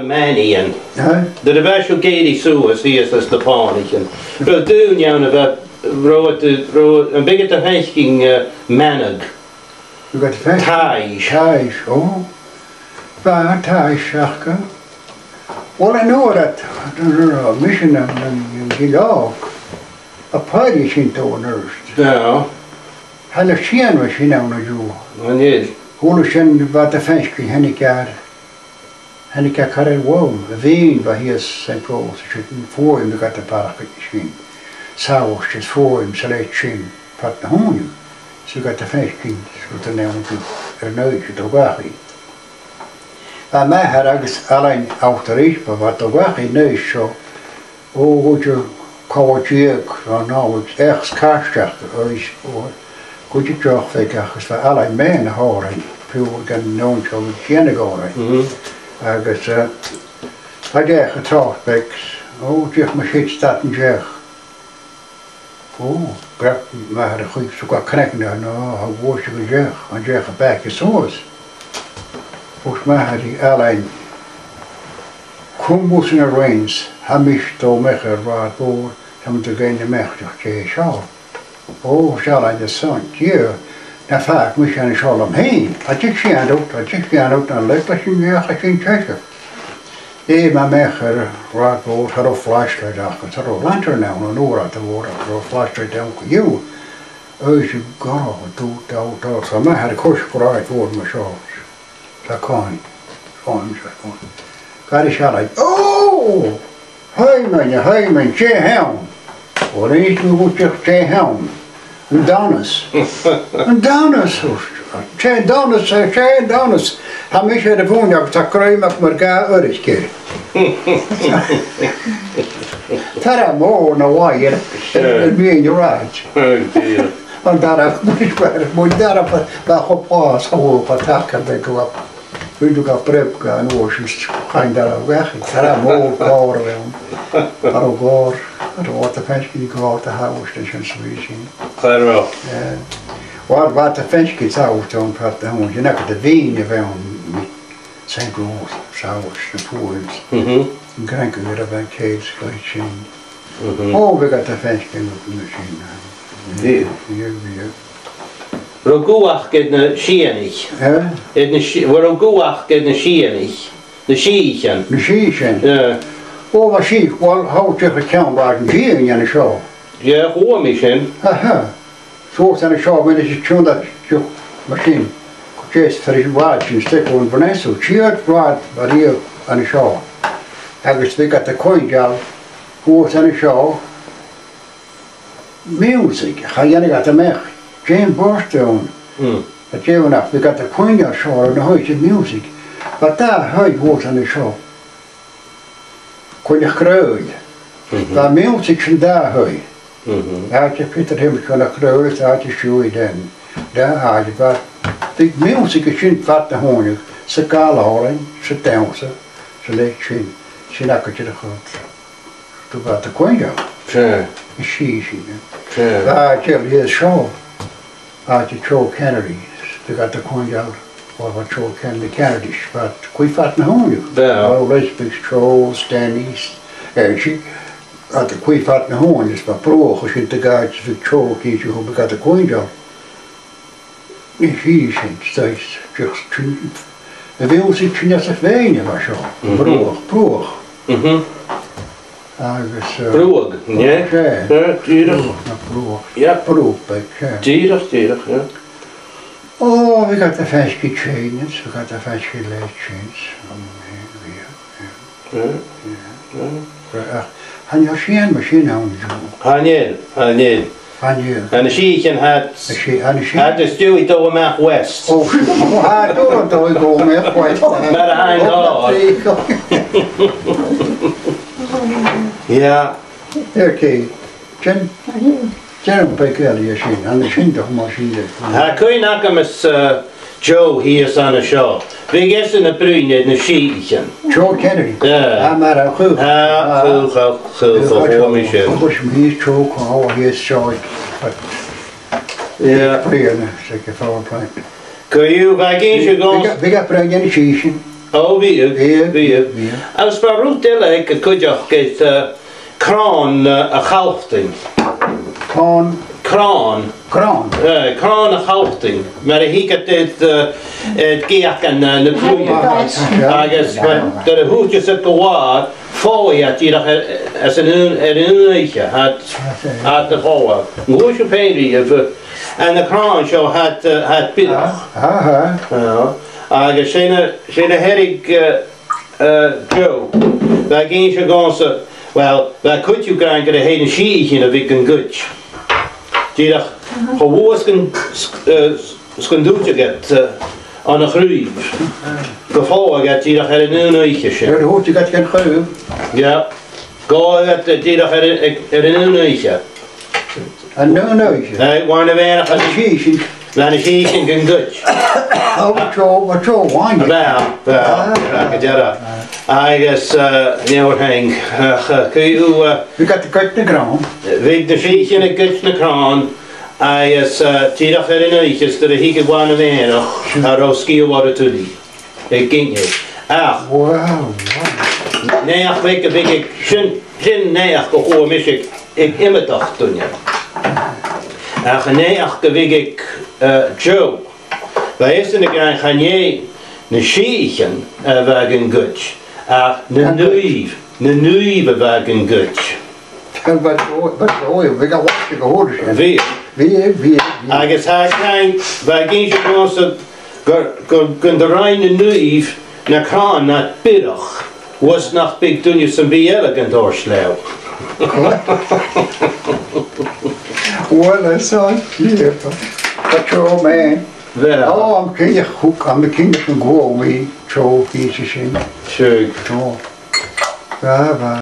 Manian. De bheisiú géirí suas híos as na pánicin. Ro dúneann a bheith an bigot a feiscin manag. Táis. Táis, ó. Bá táis seachcha. Well, I know that mission and Gilog, a party sin to nurse. No. Halla sin was sin on a Jew. And yes. Hula sin about the Fenski, Hennika Karel Wom, a vein by his St. Paul's, for him to get the park skin. Saus just for him, select chin, pat the home. So got the Fenski, so the name to a noise to Wari. And I had Alain out the reach, but what the Wari knows so. Oh, would you call it jerk or no, it's ex Karstach or could you draw fake for Alain men horing, people can know to Jennigory. I guess I get a talk back. Oh, just my shit starting jack. Oh, grab my had a quick so got connecting there. No, I wash the jack. I jack back his horse. Push my had the airline. Kumbus in the rains. Hamish to make a rod board. Come to gain the mech to Jay Shaw. Oh, shall I the sun? Yeah. Na vaak moest je aan de school omheen. Had ik ze aan het dan leuk dat je je geen checken. Maar mij raad wordt had een flashlight achter. Het had een lantern nou een oor uit de woorden. Het had een flashlight down voor jou. Als je gaat, doet dat. Zo mij had ik kost vooruit worden met zo. Dat kan. Gewoon. Ga je zo uit. Oh! Hey man, Jay Helm. Wat is nu goed je Jay Helm? Inverness. Inverness. Shamus. Han mycket det från jag tar kräma på marka örsker. Tara more no why it be in your right. Och där bara hoppa så på tacken det går upp. Vill du gå prepka en års kan där väg. Tara more går och går. Det var det fänske går till havstation Sweden. Klar. Wat de Fenske zou doen, praten hon. Je nakke de wien van St. Paul's, Shamus, de Poorns. Een kranke weer bij Kees, Gleitchen. Oh, we got de Fenske in de machine. Hier. Roguach get na Shiomein. Roguach get na Shiomein. De Shiomein. De Shiomein. Ja. Oh, wat zie ik? Wel, houd je gekend waar een Shiomein in de show. Ja, hoor misschien. Aha. Zoals aan de show, maar dat is het dat je machine. Just voor je watch en stuk in Inverness. Zo cheert wat waar hier aan de show. Eigenlijk we got de coin job. Zoals aan de show. Music. Ga je niet gaat mee. Jane Borstone. Dat je we nog. We got de coin job show en dan hoor je music. Maar daar hoor je wat aan de show. Kon je kruid. Maar music van daar hoor je. Had je Peter hem kunnen kruis, had je schoen dan. Daar had je wat. De music is niet wat te horen. Ze kalen horen, ze dansen, ze leek zien. Ze nakken je de grond. Toen wat de konja. Ja. Een schiesie. Had je hier show. Had je Joe Kennedy. Toen gaat de konja. Wat Joe Kennedy's. Wat kun je wat te horen. Ja. Wel, Lesbisch, Joe, Stanley's. En ze. At the quick at the horn is my pro, because the guards the choke each who got the coin job. He says, just the wheels each in as a vein of a show. Pro. I was Brug, yeah. Yeah, pro, but yeah. Oh, we got the fancy chains, we got the fancy leg chains. Han je geen machine aan Hanel. En de Shiomein had de Stewie door Mac West. Oh, hij door ik go Mac West. Met een hand. Ja. Oké. Jen Pekel je zien, aan de Shinto machine. Hij kun je nakken met Joe hier aan de show. We gessen de bruin in de Shiomein. Joe Kennedy. Ja. Maar een goed. Ja, goed, Michel. Push me, he's Joe, oh, he's short. Ja. Zeker power plant. Kun je bij Ginsje gaan? We got brengen in de Shiomein. O, fi. As mae rwy'n dileg y cwydioch gyda cron a chalchting. Cron a chalchting. Mae'r hi gyda'r giach yn y cwyd. Agus, dyr y hwyd jyst y gwad, ffoi at i'r as yn eich at y ffoi. Ngwys y peiri and the cron show had bidach. Agus sy'n herig Joe. That gain should go so well. That could you grind get a head and she in a big and good. Didach, how was can do to get on a groove. Before I got Didach had a new noiche. You hope you got to groove. Yeah, go at the Didach had a new noiche. And no noiche. I want to wear a she. Then a she can good. Oh, what's all wine? Well, I guess, hang. We got the cut the ground. Vig the sheet in a gut in the crown. I guess, Tira Feriniches that he could want a man or Roski water to thee. A king. Ah, wow. Neach wake a big shin neach go ho mishik imitach dunja. Ach neach gewig Joe. Wij is in de grand gaan ne schiechen wagen gut. Ach ne nuive wagen gut. But we got what to go Wie? I guess hij kan wagen je gun de reine nuive na kraan na bidach. Was nog big doen je some be elegant or slow. Well, that's all here. But your man. Well, oh, I'm the king of go away. Show piece of shame. Sure. Bye bye.